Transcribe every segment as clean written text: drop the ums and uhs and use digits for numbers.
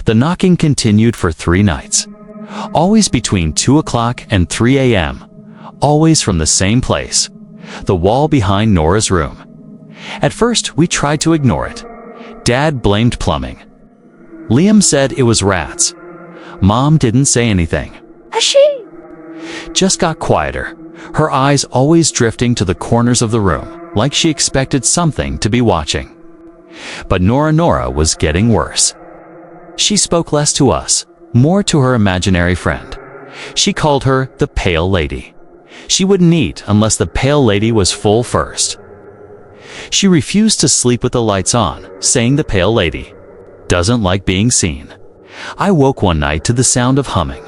The knocking continued for 3 nights, always between 2 o'clock and 3 a.m., always from the same place, the wall behind Nora's room. At first, we tried to ignore it. Dad blamed plumbing. Liam said it was rats. Mom didn't say anything. She Just got quieter, her eyes always drifting to the corners of the room, like she expected something to be watching. But Nora was getting worse. She spoke less to us, more to her imaginary friend. She called her the Pale Lady. She wouldn't eat unless the Pale Lady was full first. She refused to sleep with the lights on, saying the Pale Lady doesn't like being seen. I woke one night to the sound of humming.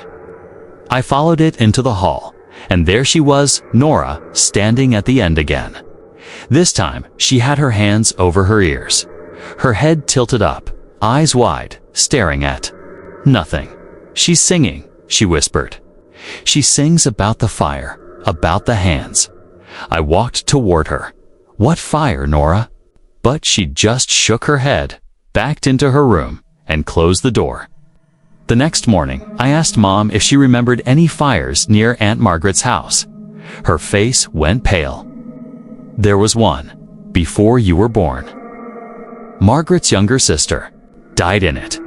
I followed it into the hall, and there she was, Nora, standing at the end again. This time, she had her hands over her ears, her head tilted up, eyes wide, staring at nothing. She's singing, she whispered. She sings about the fire, about the hands. I walked toward her. What fire, Nora? But she just shook her head, backed into her room, and closed the door. The next morning, I asked Mom if she remembered any fires near Aunt Margaret's house. Her face went pale. There was one, before you were born. Margaret's younger sister died in it.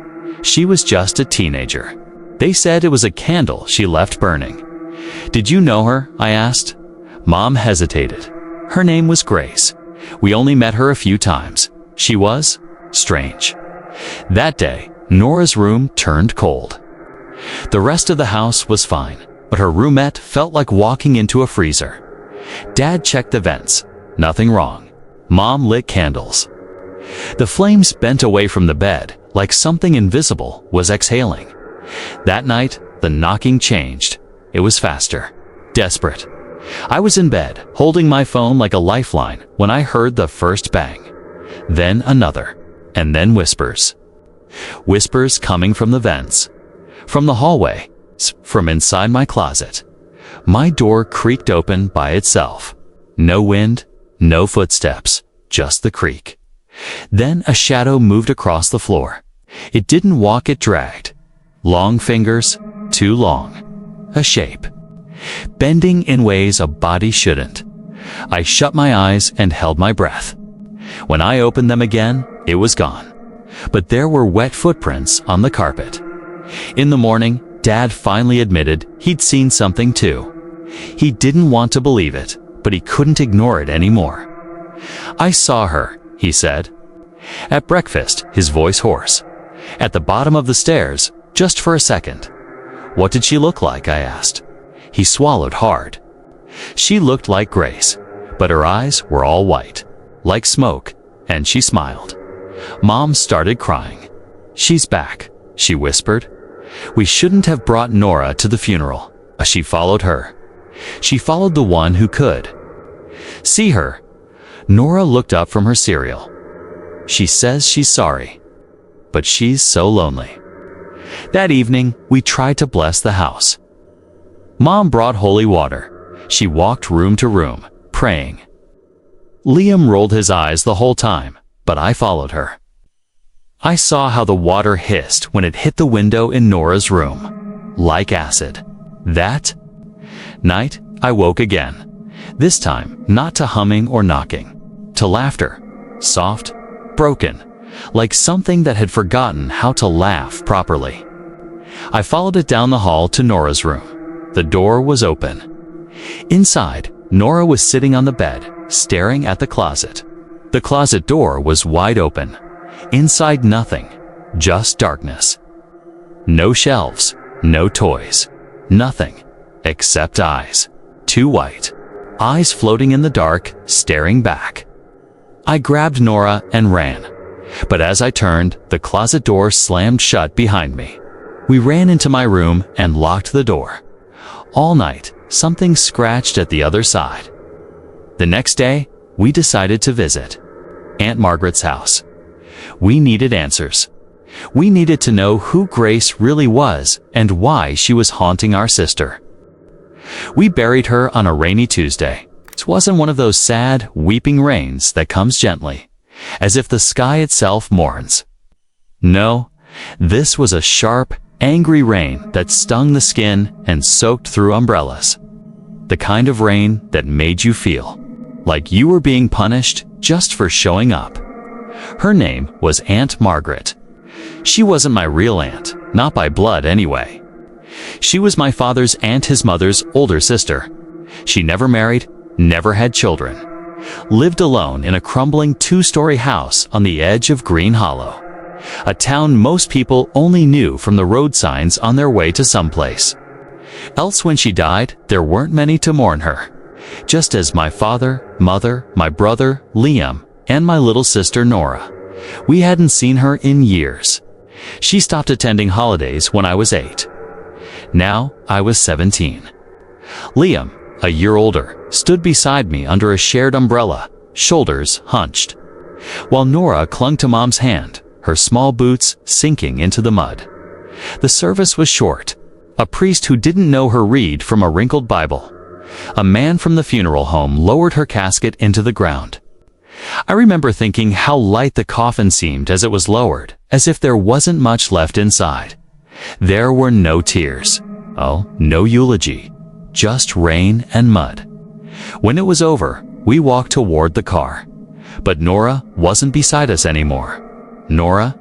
She was just a teenager. They said it was a candle she left burning. Did you know her? I asked. Mom hesitated. Her name was Grace. We only met her a few times. She was strange. That day, Nora's room turned cold. The rest of the house was fine, but her roomette felt like walking into a freezer. Dad checked the vents. Nothing wrong. Mom lit candles. The flames bent away from the bed, like something invisible was exhaling. That night, the knocking changed. It was faster, desperate. I was in bed, holding my phone like a lifeline, when I heard the first bang. Then another, and then whispers. Whispers coming from the vents, from the hallway, from inside my closet. My door creaked open by itself. No wind, no footsteps, just the creak. Then a shadow moved across the floor. It didn't walk, it dragged. Long fingers, too long. A shape. Bending in ways a body shouldn't. I shut my eyes and held my breath. When I opened them again, it was gone. But there were wet footprints on the carpet. In the morning, Dad finally admitted he'd seen something too. He didn't want to believe it, but he couldn't ignore it anymore. I saw her, he said. At breakfast, his voice hoarse. At the bottom of the stairs, just for a second. What did she look like? I asked. He swallowed hard. She looked like Grace, but her eyes were all white, like smoke, and she smiled. Mom started crying. She's back, she whispered. We shouldn't have brought Nora to the funeral. She followed her. She followed the one who could. See her. Nora looked up from her cereal. She says she's sorry, but she's so lonely. That evening, we tried to bless the house. Mom brought holy water. She walked room to room, praying. Liam rolled his eyes the whole time, but I followed her. I saw how the water hissed when it hit the window in Nora's room, like acid. That night, I woke again. This time, not to humming or knocking, to laughter, soft, broken, like something that had forgotten how to laugh properly. I followed it down the hall to Nora's room. The door was open. Inside, Nora was sitting on the bed, staring at the closet. The closet door was wide open. Inside, nothing, just darkness. No shelves, no toys, nothing, except eyes. 2 white. Eyes floating in the dark, staring back. I grabbed Nora and ran. But as I turned, the closet door slammed shut behind me. We ran into my room and locked the door. All night, something scratched at the other side. The next day, we decided to visit Aunt Margaret's house. We needed answers. We needed to know who Grace really was and why she was haunting our sister. We buried her on a rainy Tuesday. It wasn't one of those sad, weeping rains that comes gently, as if the sky itself mourns. No, This was a sharp, angry rain that stung the skin and soaked through umbrellas. The kind of rain that made you feel like you were being punished just for showing up. Her name was Aunt Margaret. She wasn't my real aunt, not by blood anyway. She was my father's and his mother's older sister. She never married, never had children, lived alone in a crumbling 2-story house on the edge of Green Hollow, a town most people only knew from the road signs on their way to someplace. Else when she died, there weren't many to mourn her, just as my father, mother, my brother, Liam, and my little sister Nora. We hadn't seen her in years. She stopped attending holidays when I was 8. Now I was 17. Liam, a year older, stood beside me under a shared umbrella, shoulders hunched, while Nora clung to Mom's hand, her small boots sinking into the mud. The service was short. A priest who didn't know her read from a wrinkled Bible. A man from the funeral home lowered her casket into the ground. I remember thinking how light the coffin seemed as it was lowered, as if there wasn't much left inside. There were no tears. Oh, no eulogy. Just rain and mud. When it was over, we walked toward the car. But Nora wasn't beside us anymore. Nora?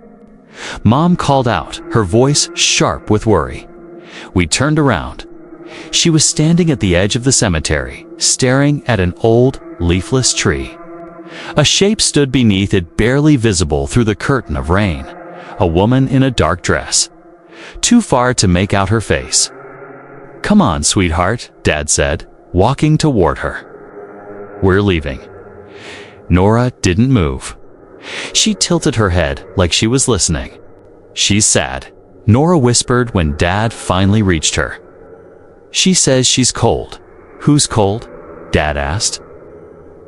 Mom called out, her voice sharp with worry. We turned around. She was standing at the edge of the cemetery, staring at an old, leafless tree. A shape stood beneath it, barely visible through the curtain of rain. A woman in a dark dress. Too far to make out her face. "Come on, sweetheart," Dad said, walking toward her. "We're leaving." Nora didn't move. She tilted her head like she was listening. "She's sad," Nora whispered when Dad finally reached her. "She says she's cold." "Who's cold?" Dad asked.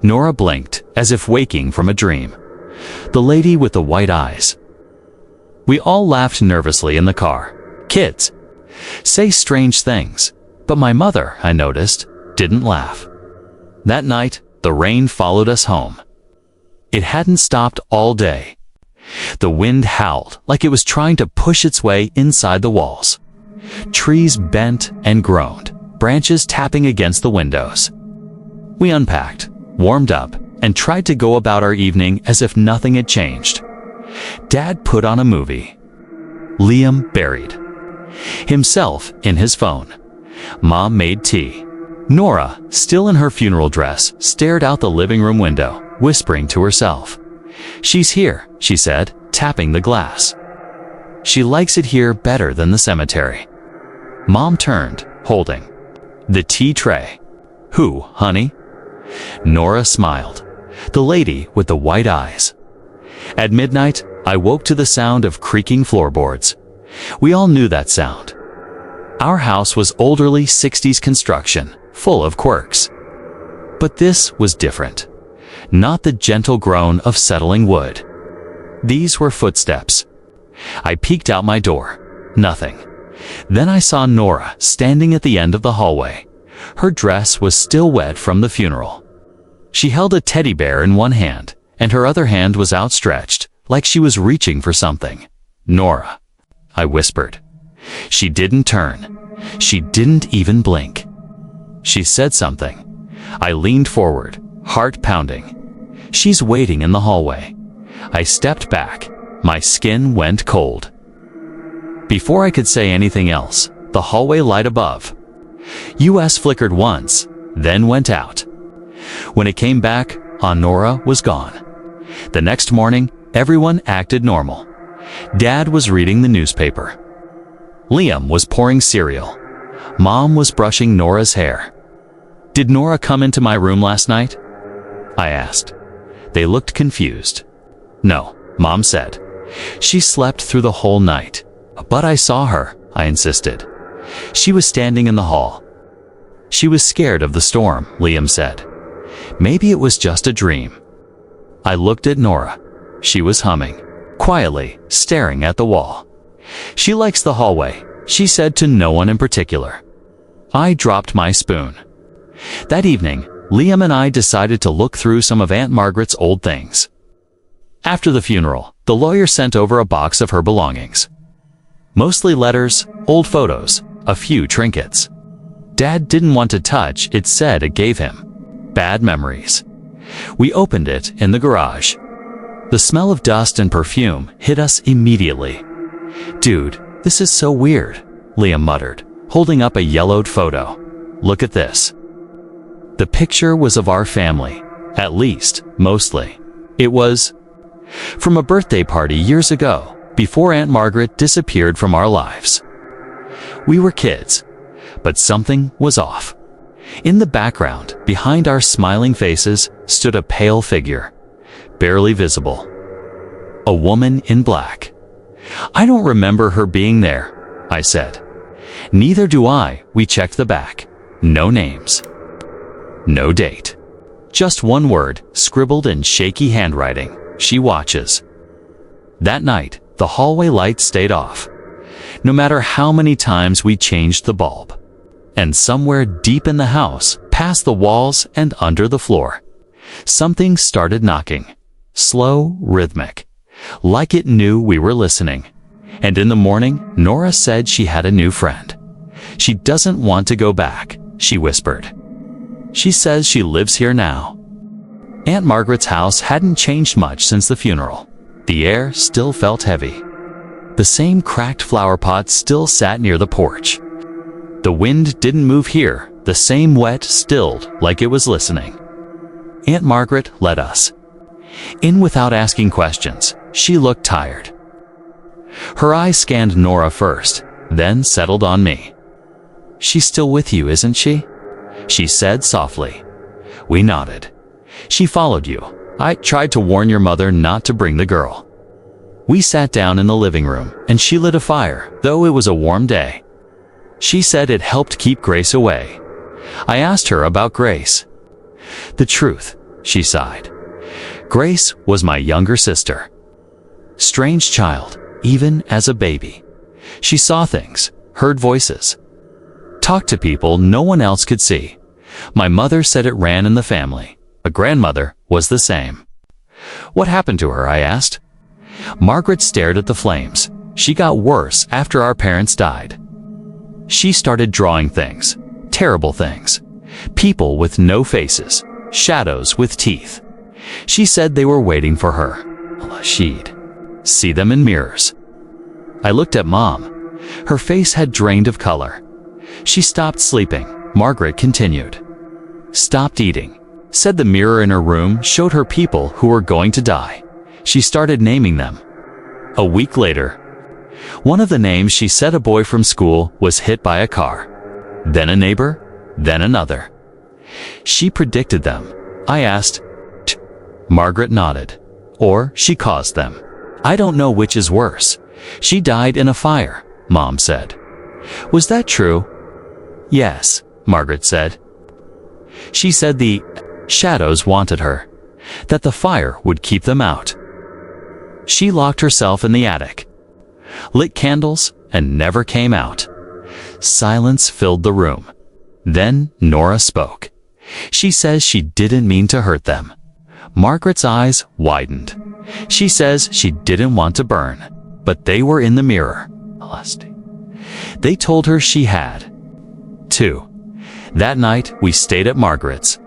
Nora blinked, as if waking from a dream. "The lady with the white eyes." We all laughed nervously in the car. Kids say strange things, but my mother, I noticed, didn't laugh. That night, the rain followed us home. It hadn't stopped all day. The wind howled like it was trying to push its way inside the walls. Trees bent and groaned, branches tapping against the windows. We unpacked, warmed up, and tried to go about our evening as if nothing had changed. Dad put on a movie. Liam buried himself in his phone. Mom made tea. Nora, still in her funeral dress, stared out the living room window, whispering to herself. "She's here," she said, tapping the glass. "She likes it here better than the cemetery." Mom turned, holding the tea tray. "Who, honey?" Nora smiled. "The lady with the white eyes." At midnight, I woke to the sound of creaking floorboards. We all knew that sound. Our house was elderly 60s construction, full of quirks. But this was different. Not the gentle groan of settling wood. These were footsteps. I peeked out my door. Nothing. Then I saw Nora standing at the end of the hallway. Her dress was still wet from the funeral. She held a teddy bear in one hand, and her other hand was outstretched, like she was reaching for something. "Nora," I whispered. She didn't turn. She didn't even blink. She said something. I leaned forward, heart pounding. "She's waiting in the hallway." I stepped back. My skin went cold. Before I could say anything else, the hallway light above US flickered once, then went out. When it came back, Nora was gone. The next morning, everyone acted normal. Dad was reading the newspaper. Liam was pouring cereal. Mom was brushing Nora's hair. "Did Nora come into my room last night?" I asked. They looked confused. "No," Mom said. "She slept through the whole night." "But I saw her," I insisted. "She was standing in the hall." "She was scared of the storm," Liam said. "Maybe it was just a dream." I looked at Nora. She was humming, quietly, staring at the wall. "She likes the hallway," she said to no one in particular. I dropped my spoon. That evening, Liam and I decided to look through some of Aunt Margaret's old things. After the funeral, the lawyer sent over a box of her belongings. Mostly letters, old photos, a few trinkets. Dad didn't want to touch, it said it gave him bad memories. We opened it in the garage. The smell of dust and perfume hit us immediately. "Dude, this is so weird," Liam muttered, holding up a yellowed photo. "Look at this." The picture was of our family, at least, mostly. It was from a birthday party years ago, before Aunt Margaret disappeared from our lives. We were kids, but something was off. In the background, behind our smiling faces, stood a pale figure, barely visible. A woman in black. "I don't remember her being there," I said. "Neither do I." We checked the back. No names. No date. Just one word, scribbled in shaky handwriting. "She watches." That night, the hallway light stayed off, no matter how many times we changed the bulb. And somewhere deep in the house, past the walls and under the floor, something started knocking. Slow, rhythmic, like it knew we were listening. And in the morning, Nora said she had a new friend. "She doesn't want to go back," she whispered. "She says she lives here now." Aunt Margaret's house hadn't changed much since the funeral. The air still felt heavy. The same cracked flower pot still sat near the porch. The wind didn't move here, the same wet stilled like it was listening. Aunt Margaret let us in without asking questions. She looked tired. Her eyes scanned Nora first, then settled on me. "She's still with you, isn't she?" she said softly. We nodded. "She followed you. I tried to warn your mother not to bring the girl." We sat down in the living room, and she lit a fire, though it was a warm day. She said it helped keep Grace away. I asked her about Grace. "The truth," she sighed. "Grace was my younger sister. Strange child, even as a baby. She saw things, heard voices, talked to people no one else could see. My mother said it ran in the family. A grandmother was the same." "What happened to her?" I asked. Margaret stared at the flames. "She got worse after our parents died. She started drawing things, terrible things. People with no faces, shadows with teeth. She said they were waiting for her. She'd see them in mirrors." I looked at Mom. Her face had drained of color. She stopped sleeping. Margaret continued. "Stopped eating. Said the mirror in her room showed her people who were going to die. She started naming them. A week later, one of the names she said a boy from school was hit by a car. Then a neighbor, then another. She predicted them. I asked. Margaret nodded. Or she caused them. I don't know which is worse. She died in a fire, Mom said. Was that true? Yes, Margaret said. She said the shadows wanted her, that the fire would keep them out. She locked herself in the attic, lit candles, and never came out. Silence filled the room. Then Nora spoke. She says she didn't mean to hurt them. Margaret's eyes widened. She says she didn't want to burn, but they were in the mirror. They told her she had to. That night, we stayed at Margaret's.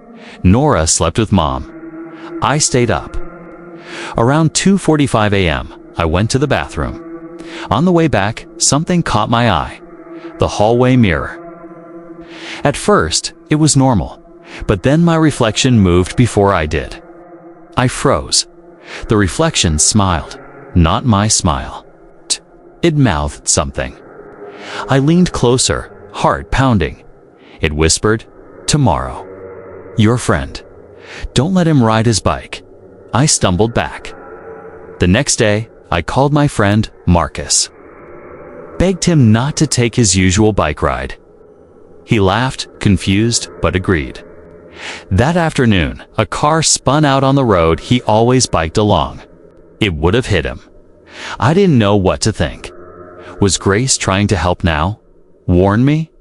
Nora slept with Mom. I stayed up. Around 2:45 a.m., I went to the bathroom. On the way back, something caught my eye. The hallway mirror. At first, it was normal, but then my reflection moved before I did. I froze. The reflection smiled, not my smile. It mouthed something. I leaned closer, heart pounding. It whispered, "Tomorrow. Your friend. Don't let him ride his bike." I stumbled back. The next day, I called my friend, Marcus. Begged him not to take his usual bike ride. He laughed, confused, but agreed. That afternoon, a car spun out on the road he always biked along. It would have hit him. I didn't know what to think. Was Grace trying to help now? Warn me?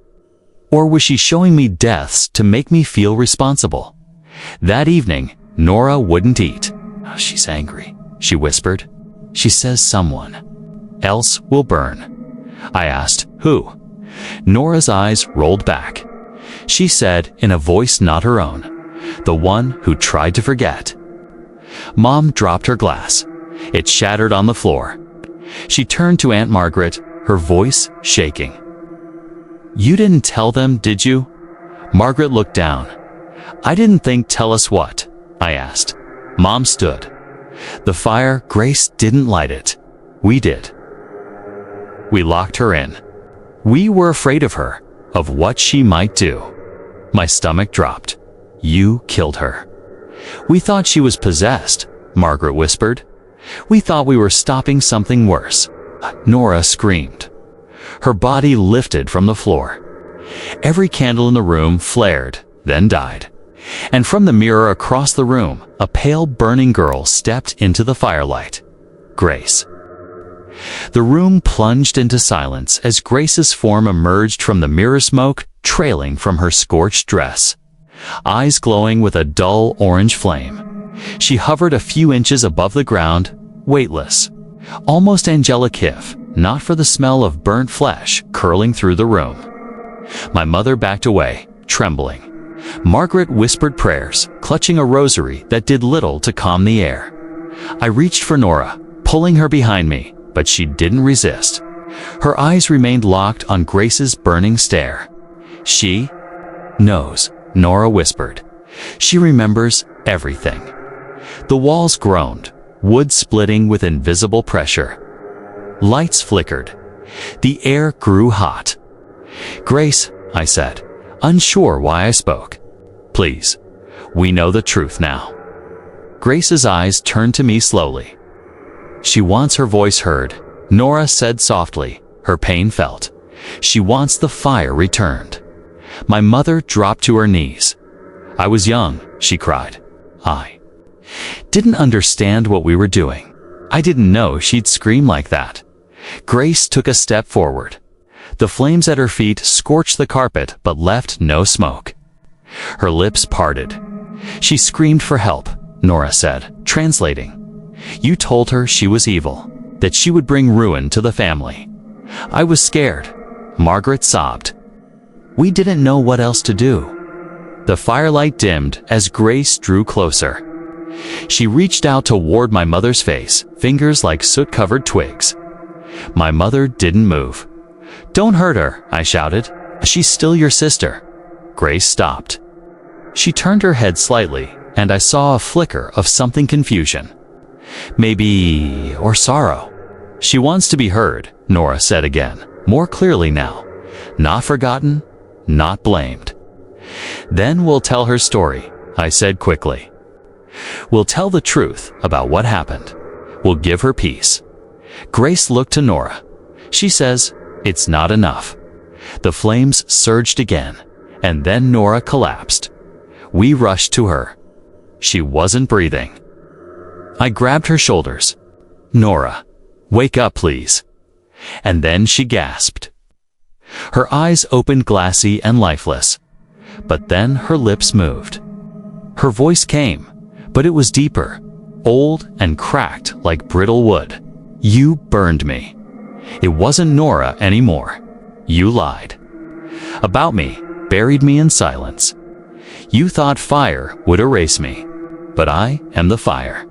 Or was she showing me deaths to make me feel responsible? That evening, Nora wouldn't eat. "Oh, she's angry," she whispered. "She says someone else will burn." I asked. Who? Nora's eyes rolled back. She said in a voice not her own, the one who tried to forget. Mom dropped her glass. It shattered on the floor. She turned to Aunt Margaret, her voice shaking. You didn't tell them, did you? Margaret looked down. I didn't think. Tell us what? I asked. Mom stood. The fire, Grace didn't light it. We did. We locked her in. We were afraid of her, of what she might do. My stomach dropped. You killed her. We thought she was possessed, Margaret whispered. We thought we were stopping something worse. Nora screamed. Her body lifted from the floor. Every candle in the room flared, then died. And from the mirror across the room, a pale burning girl stepped into the firelight. Grace. The room plunged into silence as Grace's form emerged from the mirror smoke, trailing from her scorched dress. Eyes glowing with a dull orange flame. She hovered a few inches above the ground, weightless, almost angelic if not for the smell of burnt flesh curling through the room. My mother backed away, trembling. Margaret whispered prayers, clutching a rosary that did little to calm the air. I reached for Nora, pulling her behind me, but she didn't resist. Her eyes remained locked on Grace's burning stare. She knows, Nora whispered. She remembers everything. The walls groaned, wood splitting with invisible pressure. Lights flickered. The air grew hot. Grace, I said, unsure why I spoke. Please, we know the truth now. Grace's eyes turned to me slowly. She wants her voice heard, Nora said softly, her pain felt. She wants the fire returned. My mother dropped to her knees. I was young, she cried. I didn't understand what we were doing. I didn't know she'd scream like that. Grace took a step forward. The flames at her feet scorched the carpet but left no smoke. Her lips parted. She screamed for help, Nora said, translating. You told her she was evil, that she would bring ruin to the family. I was scared, Margaret sobbed. We didn't know what else to do. The firelight dimmed as Grace drew closer. She reached out toward my mother's face, fingers like soot-covered twigs. My mother didn't move. Don't hurt her, I shouted. She's still your sister. Grace stopped. She turned her head slightly, and I saw a flicker of something confusion. Maybe, or sorrow. She wants to be heard, Nora said again, more clearly now. Not forgotten, not blamed. Then we'll tell her story, I said quickly. We'll tell the truth about what happened. We'll give her peace. Grace looked to Nora. She says, it's not enough. The flames surged again, and then Nora collapsed. We rushed to her. She wasn't breathing. I grabbed her shoulders. Nora, wake up, please. And then she gasped. Her eyes opened glassy and lifeless, but then her lips moved. Her voice came, but it was deeper, old and cracked like brittle wood. You burned me. It wasn't Nora anymore. You lied. About me, buried me in silence. You thought fire would erase me, but I am the fire.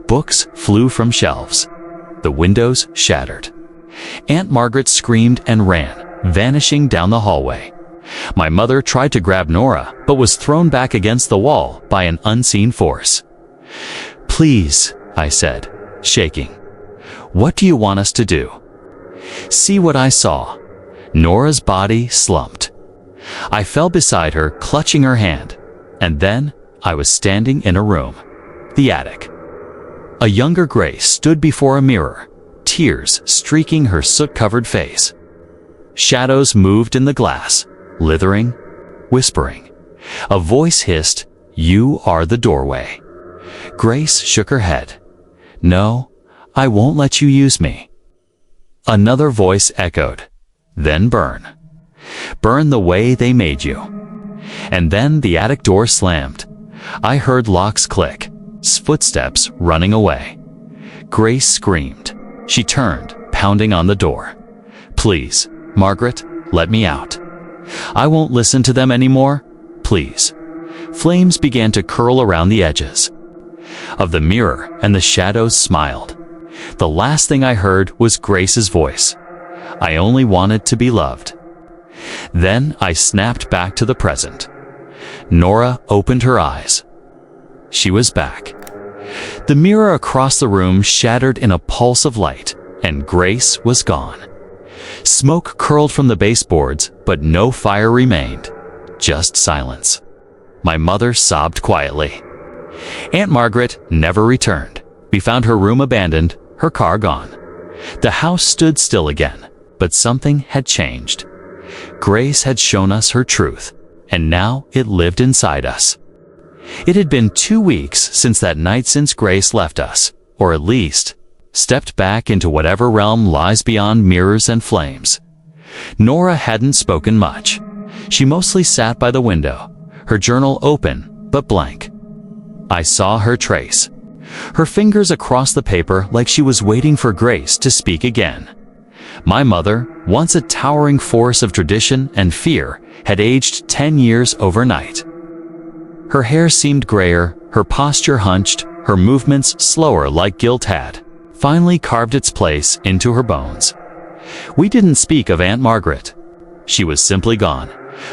Books flew from shelves. The windows shattered. Aunt Margaret screamed and ran, vanishing down the hallway. My mother tried to grab Nora, but was thrown back against the wall by an unseen force. Please, I said, shaking. What do you want us to do? See what I saw. Nora's body slumped. I fell beside her, clutching her hand, and then I was standing in a room, the attic. A younger Grace stood before a mirror, tears streaking her soot-covered face. Shadows moved in the glass, slithering, whispering. A voice hissed, "You are the doorway." Grace shook her head. "No, I won't let you use me." Another voice echoed, "Then burn. Burn the way they made you." And then the attic door slammed. I heard locks click, footsteps running away. Grace screamed. She turned, pounding on the door. Please, Margaret, let me out. I won't listen to them anymore. Please. Flames began to curl around the edges of the mirror, and the shadows smiled. The last thing I heard was Grace's voice. I only wanted to be loved. Then I snapped back to the present. Nora opened her eyes. She was back. The mirror across the room shattered in a pulse of light, and Grace was gone. Smoke curled from the baseboards, but no fire remained. Just silence. My mother sobbed quietly. Aunt Margaret never returned. We found her room abandoned, her car gone. The house stood still again, but something had changed. Grace had shown us her truth, and now it lived inside us. It had been 2 weeks since that night since Grace left us, or at least stepped back into whatever realm lies beyond mirrors and flames. Nora hadn't spoken much. She mostly sat by the window, her journal open but blank. I saw her trace, her fingers across the paper like she was waiting for Grace to speak again. My mother, once a towering force of tradition and fear, had aged 10 years overnight. Her hair seemed grayer, her posture hunched, her movements slower like guilt had finally carved its place into her bones. We didn't speak of Aunt Margaret. She was simply gone,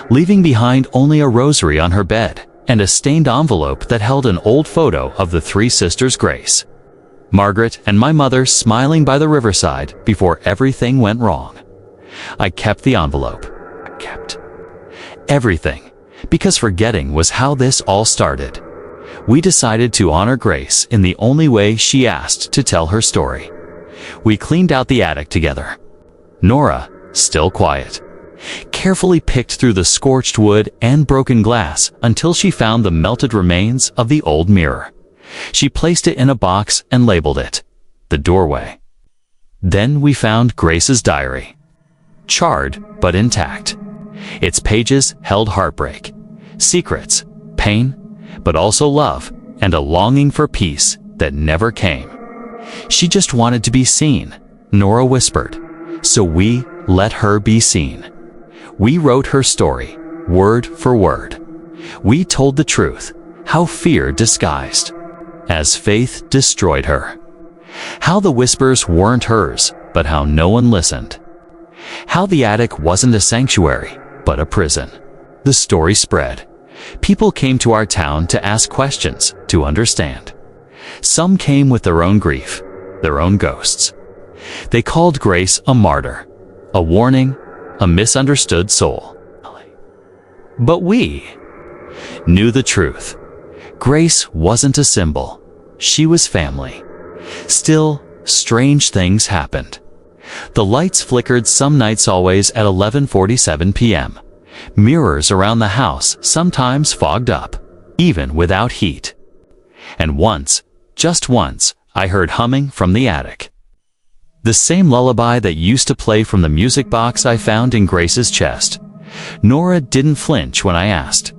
leaving behind only a rosary on her bed and a stained envelope that held an old photo of the 3 sisters Grace, Margaret, and my mother smiling by the riverside before everything went wrong. I kept the envelope. I kept everything, because forgetting was how this all started. We decided to honor Grace in the only way she asked to tell her story. We cleaned out the attic together. Nora, still quiet, carefully picked through the scorched wood and broken glass until she found the melted remains of the old mirror. She placed it in a box and labeled it the doorway. Then we found Grace's diary, charred but intact. Its pages held heartbreak, secrets, pain, but also love and a longing for peace that never came. She just wanted to be seen, Nora whispered, so we let her be seen. We wrote her story, word for word. We told the truth, how fear disguised as faith destroyed her. How the whispers weren't hers, but how no one listened. How the attic wasn't a sanctuary, but a prison. The story spread. People came to our town to ask questions, to understand. Some came with their own grief, their own ghosts. They called Grace a martyr, a warning, a misunderstood soul. But we knew the truth. Grace wasn't a symbol. She was family. Still, strange things happened. The lights flickered some nights always at 11:47 p.m. Mirrors around the house sometimes fogged up, even without heat. And once, just once, I heard humming from the attic. The same lullaby that used to play from the music box I found in Grace's chest. Nora didn't flinch when I asked.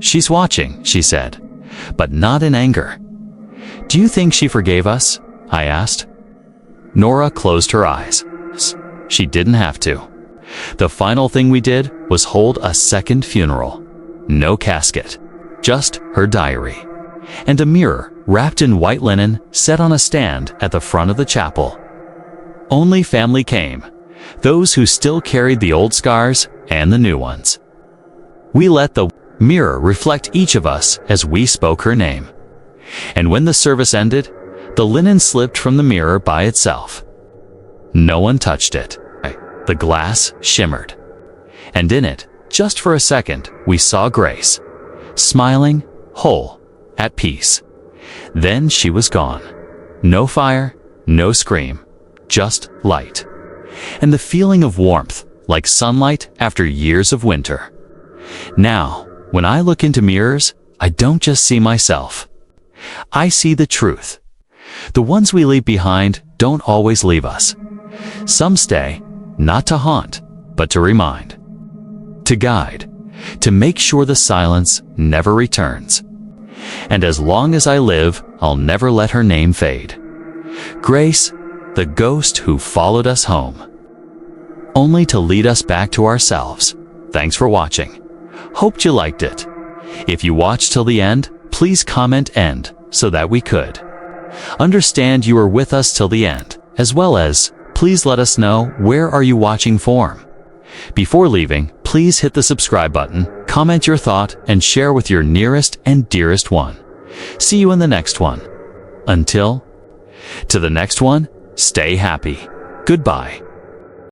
"She's watching," she said, but not in anger. "Do you think she forgave us?" I asked. Nora closed her eyes. She didn't have to. The final thing we did was hold a second funeral. No casket, just her diary, and a mirror wrapped in white linen set on a stand at the front of the chapel. Only family came, those who still carried the old scars and the new ones. We let the mirror reflect each of us as we spoke her name. And when the service ended, the linen slipped from the mirror by itself. No one touched it. The glass shimmered. And in it, just for a second, we saw Grace, smiling, whole, at peace. Then she was gone. No fire, no scream, just light. And the feeling of warmth, like sunlight after years of winter. Now, when I look into mirrors, I don't just see myself. I see the truth. The ones we leave behind don't always leave us. Some stay, not to haunt, but to remind, to guide, to make sure the silence never returns. And as long as I live, I'll never let her name fade. Grace, the ghost who followed us home. only to lead us back to ourselves. Thanks for watching. Hoped you liked it. If you watched till the end, please comment "end" so that we could understand you were with us till the end, as well as please let us know where are you watching from. Before leaving, please hit the subscribe button, comment your thought, and share with your nearest and dearest one. See you in the next one. Until to the next one, stay happy. Goodbye.